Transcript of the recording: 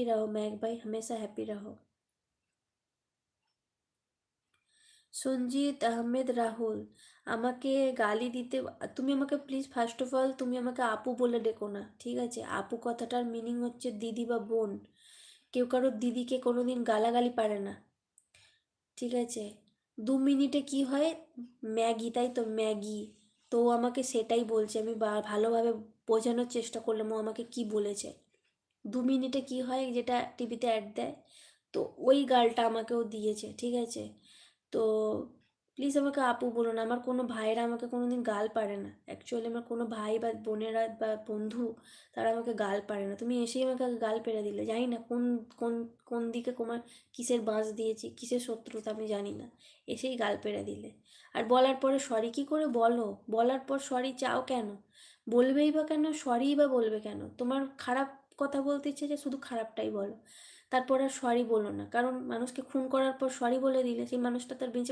रहो मैक भाई, हमेशा हैप्पी रहो। সঞ্জিত আহমেদ রাহুল, আমাকে গালি দিতে, তুমি আমাকে প্লিজ ফার্স্ট অফ অল তুমি আমাকে আপু বলে ডেকো না, ঠিক আছে? আপু কথাটার মিনিং হচ্ছে দিদি বা বোন। কেউ কারোর দিদিকে কোনোদিন গালাগালি পারে না, ঠিক আছে? 2 মিনিটে কি হয়? ম্যাগি, তাই তো, ম্যাগি। তো ও আমাকে সেটাই বলছে, আমি ভালোভাবে বোঝানোর চেষ্টা করলাম ও আমাকে কি বলেছে। 2 মিনিটে কি হয় যেটা টিভিতে অ্যাড দেয়, তো ওই গালটা আমাকেও দিয়েছে, ঠিক আছে? তো প্লিজ আমাকে আপু বলো না, আমার কোনো ভাইয়েরা আমাকে কোনোদিন গাল পারে না, অ্যাকচুয়ালি আমার কোনো ভাই বা বোনেরা বা বন্ধু তারা আমাকে গাল পারে না। তুমি এসেই আমাকে আগে গাল পেরে দিলে, জানি না কোন কোন কোন দিকে তোমার কিসের বাঁশ দিয়েছি, কিসের শত্রুতা আমি জানি না, এসেই গাল পেরে দিলে। আর বলার পরে সরি কী করে বলো? বলার পর সরি চাও কেন? বলবেই বা কেন, সরিই বা বলবে কেন? তোমার খারাপ কথা বলতে ইচ্ছে যে শুধু খারাপটাই বলো, তারপর আর সরি বলো না, কারণ মানুষকে খুন করার পর সরি বলে দিলে সেই মানুষটা তার বেঁচে